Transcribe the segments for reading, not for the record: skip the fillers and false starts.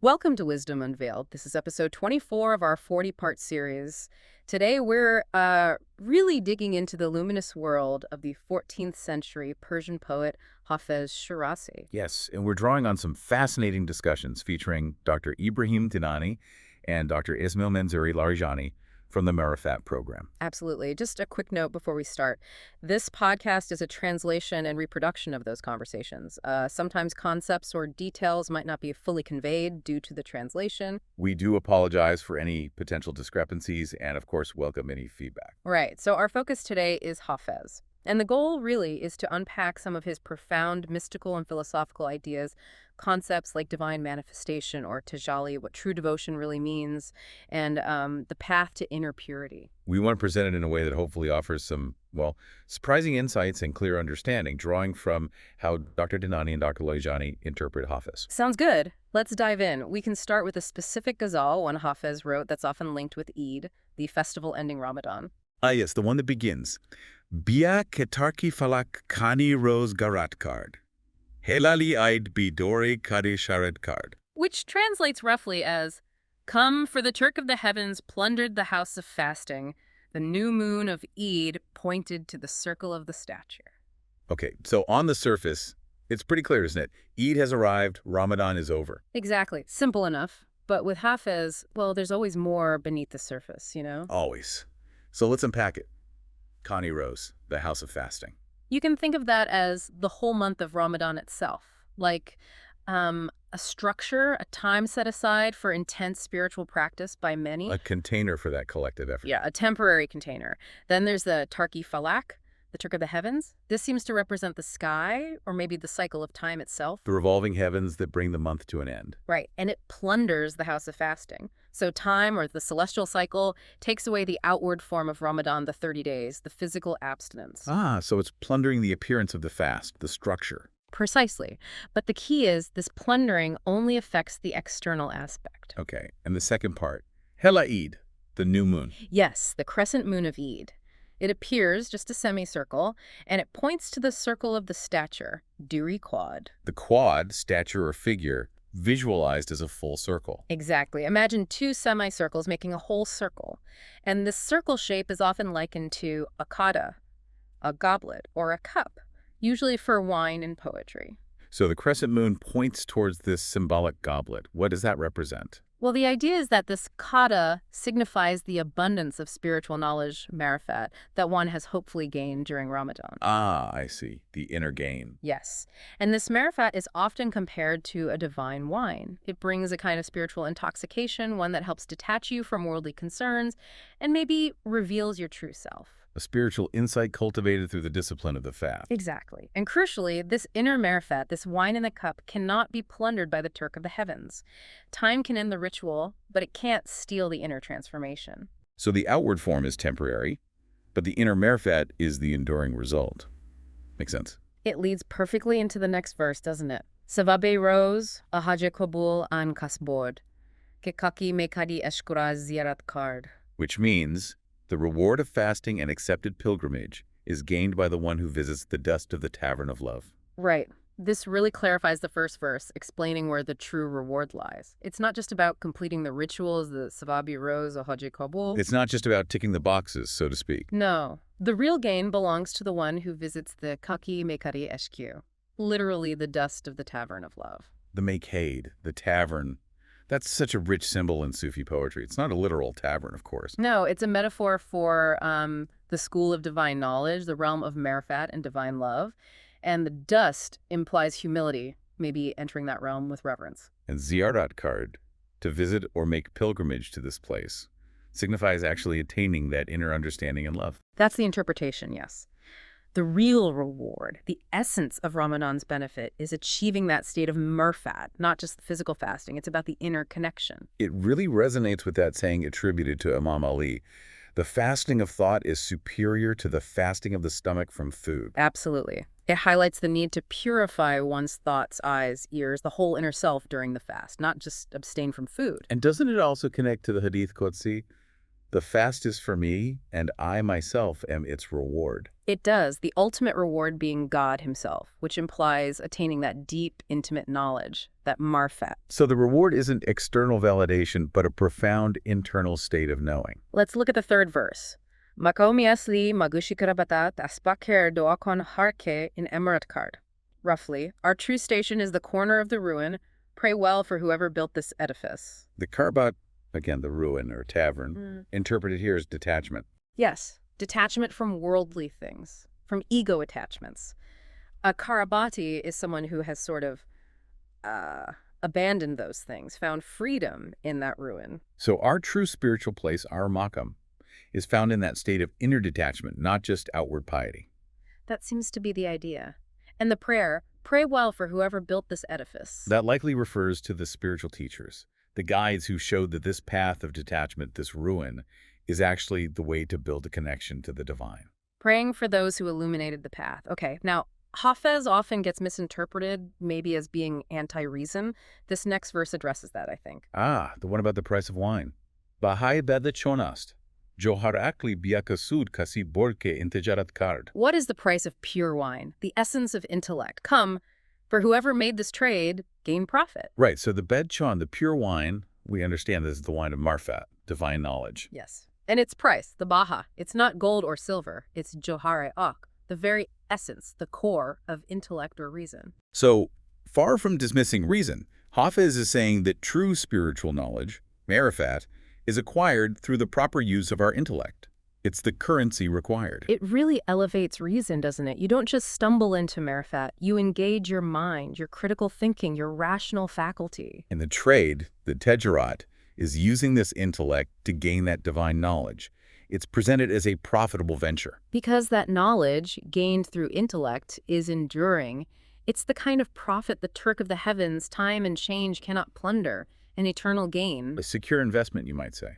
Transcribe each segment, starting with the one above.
Welcome to Wisdom Unveiled. This is episode 24 of our 40-part series. Today we're really digging into the luminous world of the 14th century Persian poet Hafez Shirazi. Yes, and we're drawing on some fascinating discussions featuring Dr. Ebrahim Dinani and Dr. Esmail Mansouri Larijani from the Purified program. Absolutely. Just a quick note before we start. This podcast is a translation and reproduction of those conversations. Sometimes concepts or details might not be fully conveyed due to the translation. We do apologize for any potential discrepancies and, of course, welcome any feedback. Right. So our focus today is Hafez. And the goal really is to unpack some of his profound mystical and philosophical ideas, concepts like divine manifestation or Tajalli, what true devotion really means, and the path to inner purity. We want to present it in a way that hopefully offers some, well, surprising insights and clear understanding, drawing from how Dr. Dinani and Dr. Larijani interpret Hafez. Sounds good. Let's dive in. We can start with a specific ghazal one Hafez wrote that's often linked with Eid, the festival ending Ramadan. Yes, the one that begins. Bia ketarki falak kani rose garat card. Helali Eid bidore kari sharet card. Which translates roughly as, "Come, for the Turk of the heavens plundered the house of fasting. The new moon of Eid pointed to the circle of the stature." Okay, so on the surface, it's pretty clear, isn't it? Eid has arrived, Ramadan is over. Exactly. Simple enough. But with Hafez, well, there's always more beneath the surface, you know? Always. So let's unpack it. Kani Rose, the house of fasting. You can think of that as the whole month of Ramadan itself, like a structure, a time set aside for intense spiritual practice by many. A container for that collective effort. Yeah, a temporary container. Then there's the Tarki Falak, the Turk of the heavens. This seems to represent the sky, or maybe the cycle of time itself. The revolving heavens that bring the month to an end. Right, and it plunders the house of fasting. So time, or the celestial cycle, takes away the outward form of Ramadan, the 30 days, the physical abstinence. So it's plundering the appearance of the fast, the structure. Precisely. But the key is this plundering only affects the external aspect. Okay, and the second part. Hela Eid, the new moon. Yes, the crescent moon of Eid. It appears just a semicircle, and it points to the circle of the stature, Duri quad. The quad, stature or figure, visualized as a full circle. Exactly. Imagine two semicircles making a whole circle. And this circle shape is often likened to a kata, a goblet, or a cup, usually for wine and poetry. So the crescent moon points towards this symbolic goblet. What does that represent? Well, the idea is that this kata signifies the abundance of spiritual knowledge, marifat, that one has hopefully gained during Ramadan. I see. The inner gain. Yes. And this marifat is often compared to a divine wine. It brings a kind of spiritual intoxication, one that helps detach you from worldly concerns and maybe reveals your true self. A spiritual insight cultivated through the discipline of the fast. Exactly. And crucially, this inner marifat, this wine in the cup, cannot be plundered by the Turk of the heavens. Time can end the ritual, but it can't steal the inner transformation. So the outward form is temporary, but the inner marifat is the enduring result. Makes sense? It leads perfectly into the next verse, doesn't it? Savabe rose, ahaje kabul an kasbod, ke kaki mekadi eshkura ziyarat card. Which means the reward of fasting and accepted pilgrimage is gained by the one who visits the dust of the tavern of love. Right. This really clarifies the first verse, explaining where the true reward lies. It's not just about completing the rituals, the Savabi Rose or Haji Kabul. It's not just about ticking the boxes, so to speak. No. The real gain belongs to the one who visits the Kaki Mekari Eshq, literally the dust of the tavern of love. The Makade, the tavern. That's such a rich symbol in Sufi poetry. It's not a literal tavern, of course. No, it's a metaphor for the school of divine knowledge, the realm of marifat and divine love. And the dust implies humility, maybe entering that realm with reverence. And ziyarat card, to visit or make pilgrimage to this place, signifies actually attaining that inner understanding and love. That's the interpretation, yes. The real reward, the essence of Ramadan's benefit, is achieving that state of marifat, not just the physical fasting. It's about the inner connection. It really resonates with that saying attributed to Imam Ali. The fasting of thought is superior to the fasting of the stomach from food. Absolutely. It highlights the need to purify one's thoughts, eyes, ears, the whole inner self during the fast, not just abstain from food. And doesn't it also connect to the Hadith Qudsi? The fast is for me, and I myself am its reward. It does, the ultimate reward being God himself, which implies attaining that deep, intimate knowledge, that marfat. So the reward isn't external validation, but a profound internal state of knowing. Let's look at the third verse. Makomi asli magushikarabatat aspaker doakon harke in emirat card. Roughly, our true station is the corner of the ruin. Pray well for whoever built this edifice. The Karbat, again, the ruin or tavern, interpreted here as detachment. Yes, detachment from worldly things, from ego attachments. A Karabati is someone who has sort of abandoned those things, found freedom in that ruin. So our true spiritual place, our makam, is found in that state of inner detachment, not just outward piety. That seems to be the idea. And the prayer, pray well for whoever built this edifice. That likely refers to the spiritual teachers, the guides who showed that this path of detachment, this ruin, is actually the way to build a connection to the divine. Praying for those who illuminated the path. Okay, now, Hafez often gets misinterpreted, maybe as being anti-reason. This next verse addresses that, I think. Ah, the one about the price of wine. Bahai bedle chonast. Johar akli biakasud kasi borke intejarat card. What is the price of pure wine? The essence of intellect. Come, for whoever made this trade, gain profit. Right, so the bedchon, the pure wine, we understand this is the wine of marfat, divine knowledge. Yes. And its price, the baha, it's not gold or silver, it's johare ak, the very essence, the core of intellect or reason. So, far from dismissing reason, Hafez is saying that true spiritual knowledge, marifat, is acquired through the proper use of our intellect. It's the currency required. It really elevates reason, doesn't it? You don't just stumble into marifat, you engage your mind, your critical thinking, your rational faculty. And the trade, the tejarat, is using this intellect to gain that divine knowledge. It's presented as a profitable venture. Because that knowledge, gained through intellect, is enduring, it's the kind of profit the Turk of the heavens, time and change cannot plunder, an eternal gain. A secure investment, you might say.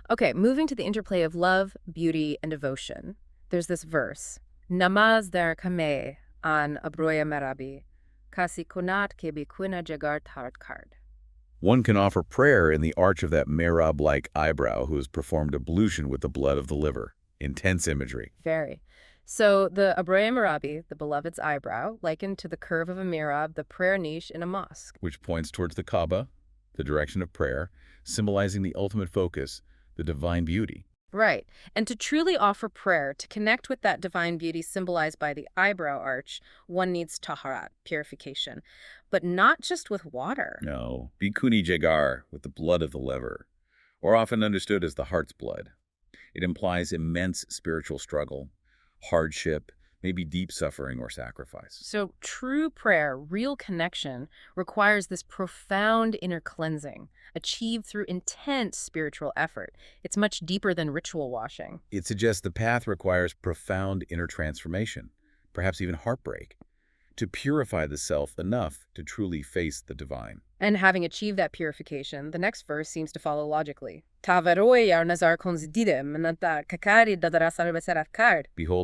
Okay, moving to the interplay of love, beauty, and devotion. There's this verse. Namaz dar kame an abroya marabi, kasi kunat kebi kuna jagar tart card. One can offer prayer in the arch of that merab-like eyebrow who has performed ablution with the blood of the liver. Intense imagery. Very. So the abroya marabi, the beloved's eyebrow, likened to the curve of a mirab, the prayer niche in a mosque. Which points towards the Kaaba, the direction of prayer, symbolizing the ultimate focus, the divine beauty. Right. And to truly offer prayer, to connect with that divine beauty symbolized by the eyebrow arch, one needs taharat, purification. But not just with water. No, bikuni jagar, with the blood of the liver, or often understood as the heart's blood. It implies immense spiritual struggle, hardship, maybe deep suffering or sacrifice. So true prayer, real connection, requires this profound inner cleansing, achieved through intense spiritual effort. It's much deeper than ritual washing. It suggests the path requires profound inner transformation, perhaps even heartbreak, to purify the self enough to truly face the divine. And having achieved that purification, the next verse seems to follow logically. Behold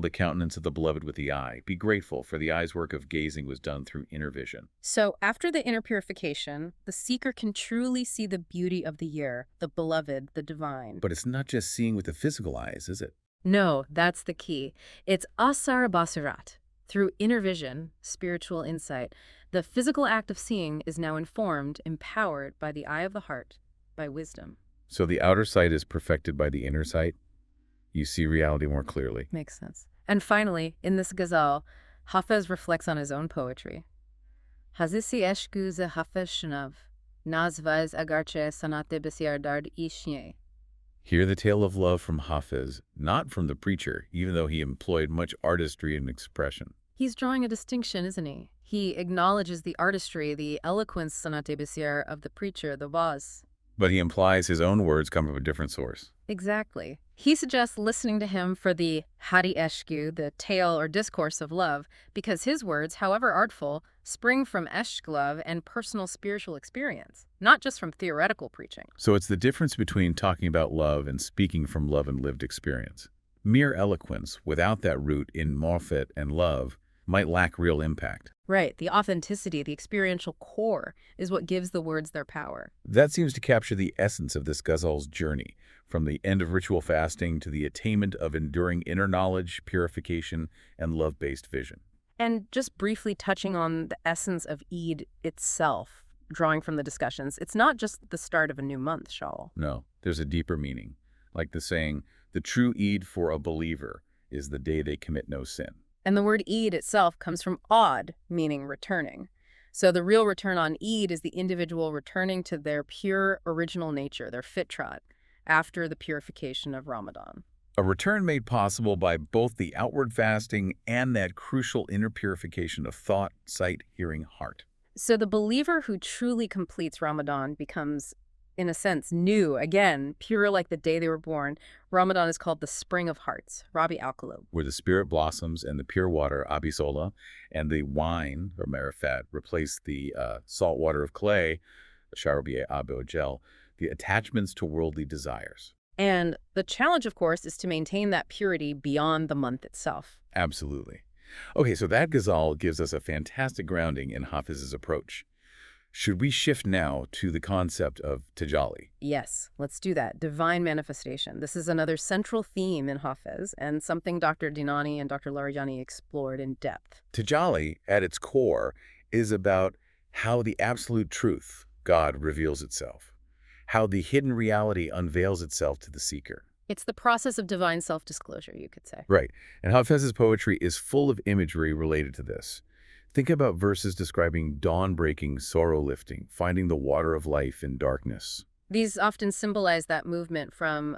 the countenance of the beloved with the eye. Be grateful, for the eye's work of gazing was done through inner vision. So after the inner purification, the seeker can truly see the beauty of the year, the beloved, the divine. But it's not just seeing with the physical eyes, is it? No, that's the key. It's asar basirat. Through inner vision, spiritual insight, the physical act of seeing is now informed, empowered by the eye of the heart, by wisdom. So the outer sight is perfected by the inner sight? You see reality more clearly. Makes sense. And finally, in this ghazal, Hafez reflects on his own poetry. Hazisi eshku ze Hafez Shinav, nazvaz agarche sanate besiar dard ishnye. Hear the tale of love from Hafez, not from the preacher, even though he employed much artistry and expression. He's drawing a distinction, isn't he? He acknowledges the artistry, the eloquence sanate besiar of the preacher, the vaz. But he implies his own words come from a different source. Exactly. He suggests listening to him for the hari eshku, the tale or discourse of love, because his words, however artful, spring from eshk love and personal spiritual experience, not just from theoretical preaching. So it's the difference between talking about love and speaking from love and lived experience. Mere eloquence, without that root in marfat and love, might lack real impact. Right. The authenticity, the experiential core, is what gives the words their power. That seems to capture the essence of this ghazal's journey, from the end of ritual fasting to the attainment of enduring inner knowledge, purification, and love-based vision. And just briefly touching on the essence of Eid itself, drawing from the discussions, it's not just the start of a new month, Shaul. No, there's a deeper meaning, like the saying, the true Eid for a believer is the day they commit no sin. And the word Eid itself comes from Aud, meaning returning. So the real return on Eid is the individual returning to their pure original nature, their fitrat, after the purification of Ramadan. A return made possible by both the outward fasting and that crucial inner purification of thought, sight, hearing, heart. So the believer who truly completes Ramadan becomes, in a sense, new, again, pure like the day they were born. Ramadan is called the spring of hearts, Rabi al-Qulub. Where the spirit blossoms and the pure water, abisola, and the wine, or marifat, replace the salt water of clay, sharubiye abo gel, the attachments to worldly desires. And the challenge, of course, is to maintain that purity beyond the month itself. Absolutely. Okay, so that ghazal gives us a fantastic grounding in Hafez's approach. Should we shift now to the concept of Tajalli? Yes, let's do that. Divine manifestation. This is another central theme in Hafez and something Dr. Dinani and Dr. Larijani explored in depth. Tajalli, at its core, is about how the absolute truth, God, reveals itself, how the hidden reality unveils itself to the seeker. It's the process of divine self-disclosure, you could say. Right, and Hafez's poetry is full of imagery related to this. Think about verses describing dawn-breaking, sorrow-lifting, finding the water of life in darkness. These often symbolize that movement from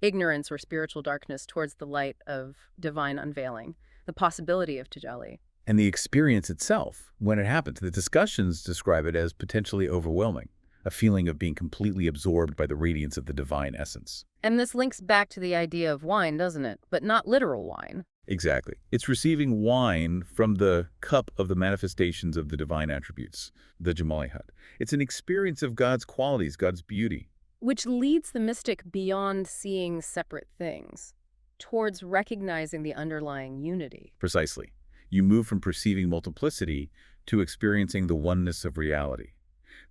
ignorance or spiritual darkness towards the light of divine unveiling, the possibility of Tajalli. And the experience itself, when it happens, the discussions describe it as potentially overwhelming, a feeling of being completely absorbed by the radiance of the divine essence. And this links back to the idea of wine, doesn't it? But not literal wine. Exactly. It's receiving wine from the cup of the manifestations of the divine attributes, the Jamalihat. It's an experience of God's qualities, God's beauty. Which leads the mystic beyond seeing separate things, towards recognizing the underlying unity. Precisely. You move from perceiving multiplicity to experiencing the oneness of reality.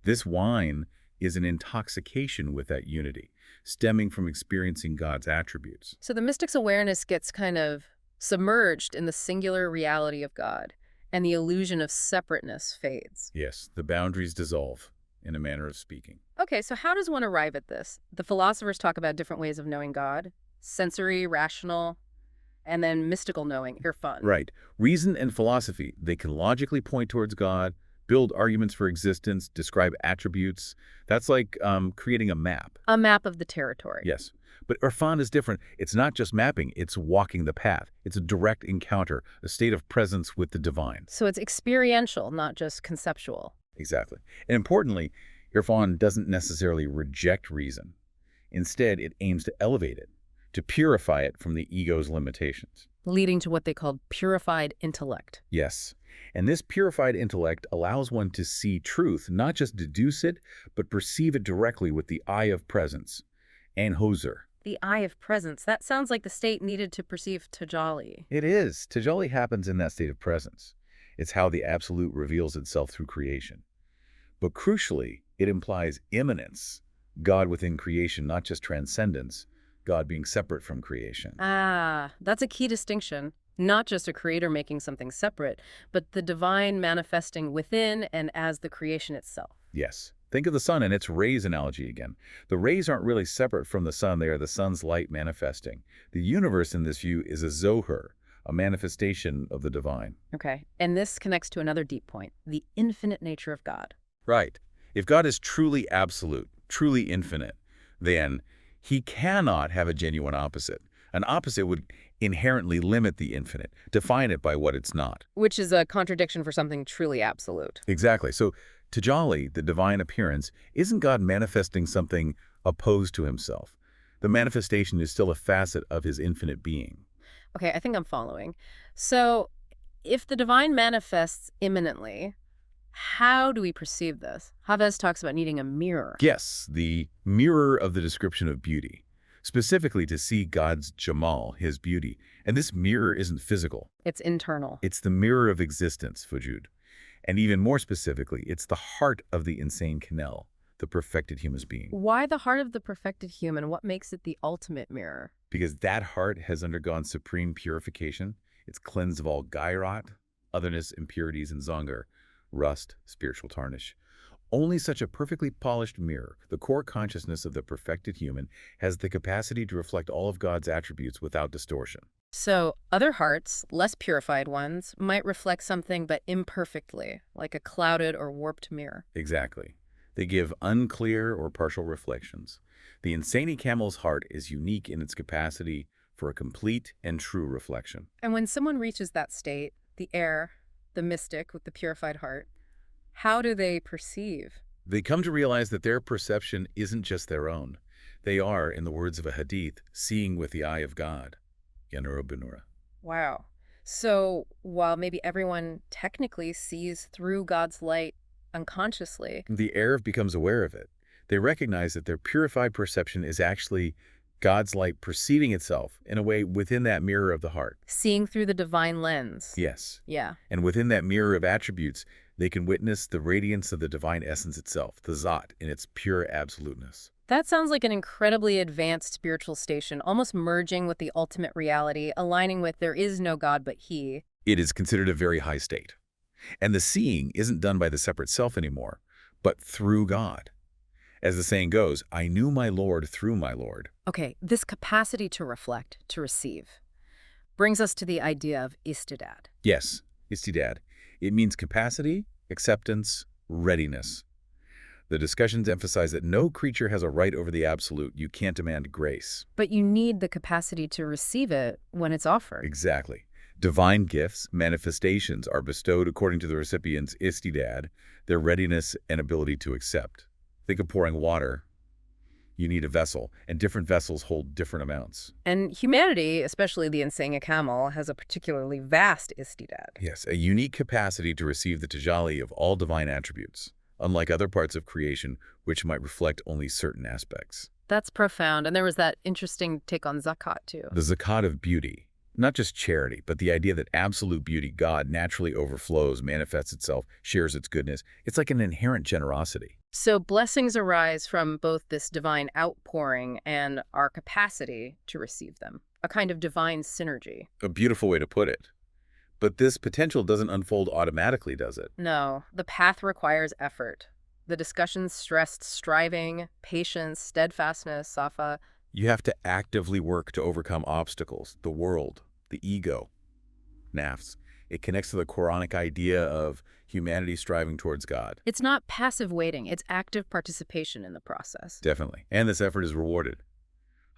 This wine is an intoxication with that unity, stemming from experiencing God's attributes. So the mystic's awareness gets kind of submerged in the singular reality of God, and the illusion of separateness fades. Yes, the boundaries dissolve, in a manner of speaking. Okay, so how does one arrive at this? The philosophers talk about different ways of knowing God: sensory, rational, and then mystical knowing, Erfan. Right. Reason and philosophy, they can logically point towards God, build arguments for existence, describe attributes. That's like creating a map. A map of the territory. Yes. But Erfan is different. It's not just mapping, it's walking the path. It's a direct encounter, a state of presence with the divine. So it's experiential, not just conceptual. Exactly. And importantly, Erfan doesn't necessarily reject reason. Instead, it aims to elevate it, to purify it from the ego's limitations. Leading to what they call purified intellect. Yes. And this purified intellect allows one to see truth, not just deduce it, but perceive it directly with the eye of presence, and Hoser. The eye of presence. That sounds like the state needed to perceive Tajalli. It is. Tajalli happens in that state of presence. It's how the absolute reveals itself through creation. But crucially, it implies immanence, God within creation, not just transcendence, God being separate from creation. Ah, that's a key distinction. Not just a creator making something separate, but the divine manifesting within and as the creation itself. Yes. Think of the sun and its rays analogy again. The rays aren't really separate from the sun. They are the sun's light manifesting. The universe in this view is a zohar, a manifestation of the divine. Okay, and this connects to another deep point, the infinite nature of God. Right. If God is truly absolute, truly infinite, then he cannot have a genuine opposite. An opposite would inherently limit the infinite, define it by what it's not. Which is a contradiction for something truly absolute. Exactly. So Tajalli, the divine appearance, isn't God manifesting something opposed to himself. The manifestation is still a facet of his infinite being. Okay, I think I'm following. So if the divine manifests immanently, how do we perceive this? Hafez talks about needing a mirror. Yes, the mirror of the description of beauty. specifically to see God's Jamal, his beauty. And this mirror isn't physical. It's internal. It's the mirror of existence, Fujud. And even more specifically, it's the heart of the Insan-e Kamil, the perfected human being. Why the heart of the perfected human? What makes it the ultimate mirror? Because that heart has undergone supreme purification. It's cleansed of all gairat, otherness, impurities, and zangar, rust, spiritual tarnish. Only such a perfectly polished mirror, the core consciousness of the perfected human, has the capacity to reflect all of God's attributes without distortion. So other hearts, less purified ones, might reflect something but imperfectly, like a clouded or warped mirror. Exactly. They give unclear or partial reflections. The Insan-e Kamil's heart is unique in its capacity for a complete and true reflection. And when someone reaches that state, the the mystic with the purified heart, how do they perceive? They come to realize that their perception isn't just their own. They are, in the words of a hadith, seeing with the eye of God. Yanura Benura. Wow. So while maybe everyone technically sees through God's light unconsciously, The Arab becomes aware of it. They recognize that their purified perception is actually God's light perceiving itself in a way within that mirror of the heart. seeing through the divine lens. Yes. Yeah. And within that mirror of attributes, they can witness the radiance of the divine essence itself, the Zat, in its pure absoluteness. That sounds like an incredibly advanced spiritual station, almost merging with the ultimate reality, aligning with there is no God but He. It is considered a very high state. And the seeing isn't done by the separate self anymore, but through God. As the saying goes, I knew my Lord through my Lord. Okay, this capacity to reflect, to receive, brings us to the idea of istidad. Yes, istidad. It means capacity, acceptance, readiness. The discussions emphasize that no creature has a right over the absolute. You can't demand grace. But you need the capacity to receive it when it's offered. Exactly. Divine gifts, manifestations, are bestowed according to the recipient's istidad, their readiness and ability to accept. Think of pouring water. You need a vessel, and different vessels hold different amounts. And humanity, especially the Insan-e Kamil, has a particularly vast istidad. Yes, a unique capacity to receive the Tajalli of all divine attributes, unlike other parts of creation, which might reflect only certain aspects. That's profound. And there was that interesting take on zakat, too. The zakat of beauty, not just charity, but the idea that absolute beauty, God, naturally overflows, manifests itself, shares its goodness. It's like an inherent generosity. So blessings arise from both this divine outpouring and our capacity to receive them, a kind of divine synergy. A beautiful way to put it. But this potential doesn't unfold automatically, does it? No, the path requires effort. The discussions stressed striving, patience, steadfastness, safa. You have to actively work to overcome obstacles, the world, the ego, nafs. It connects to the Quranic idea of humanity striving towards God. It's not passive waiting, it's active participation in the process. Definitely. And this effort is rewarded.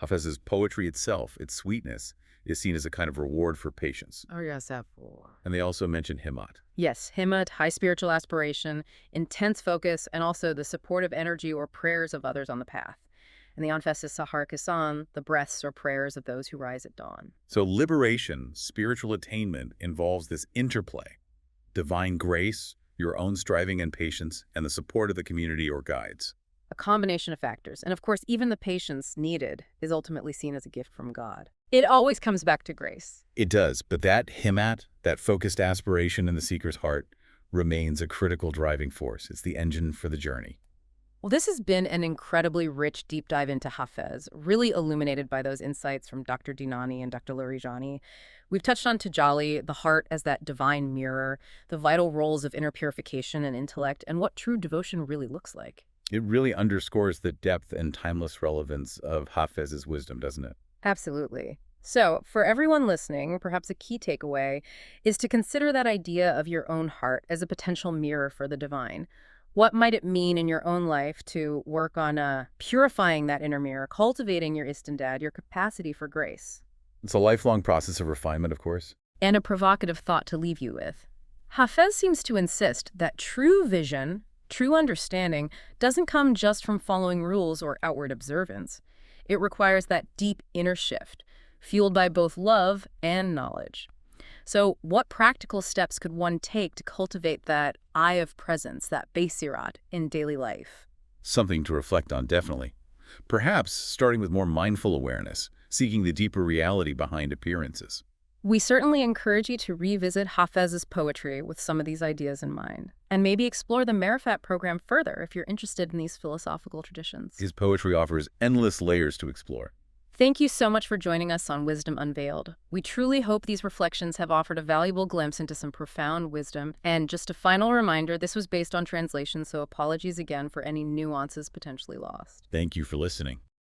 Hafez's poetry itself, its sweetness, is seen as a kind of reward for patience. Oh, yes, And they also mention himmat. yes, himmat, high spiritual aspiration, intense focus, and also the supportive energy or prayers of others on the path. And the Anfas is Sahar Kisan, the breaths or prayers of those who rise at dawn. So liberation, spiritual attainment, involves this interplay. Divine grace, your own striving and patience, and the support of the community or guides. A combination of factors. And of course, even the patience needed is ultimately seen as a gift from God. It always comes back to grace. It does, but that himmat, that focused aspiration in the seeker's heart, remains a critical driving force. It's the engine for the journey. Well, this has been an incredibly rich deep dive into Hafez, really illuminated by those insights from Dr. Dinani and Dr. Larijani. We've touched on Tajalli, the heart as that divine mirror, the vital roles of inner purification and intellect, and what true devotion really looks like. It really underscores the depth and timeless relevance of Hafez's wisdom, doesn't it? Absolutely. So, for everyone listening, perhaps a key takeaway is to consider that idea of your own heart as a potential mirror for the divine. What might it mean in your own life to work on purifying that inner mirror, cultivating your istindad, your capacity for grace? It's a lifelong process of refinement, of course. And a provocative thought to leave you with. Hafez seems to insist that true vision, true understanding, doesn't come just from following rules or outward observance. It requires that deep inner shift, fueled by both love and knowledge. So what practical steps could one take to cultivate that eye of presence, that basirat, in daily life? Something to reflect on, definitely. perhaps starting with more mindful awareness, seeking the deeper reality behind appearances. We certainly encourage you to revisit Hafez's poetry with some of these ideas in mind, and maybe explore the Marifat program further if you're interested in these philosophical traditions. His poetry offers endless layers to explore. Thank you so much for joining us on Wisdom Unveiled. We truly hope these reflections have offered a valuable glimpse into some profound wisdom. And just a final reminder, this was based on translation, so apologies again for any nuances potentially lost. Thank you for listening.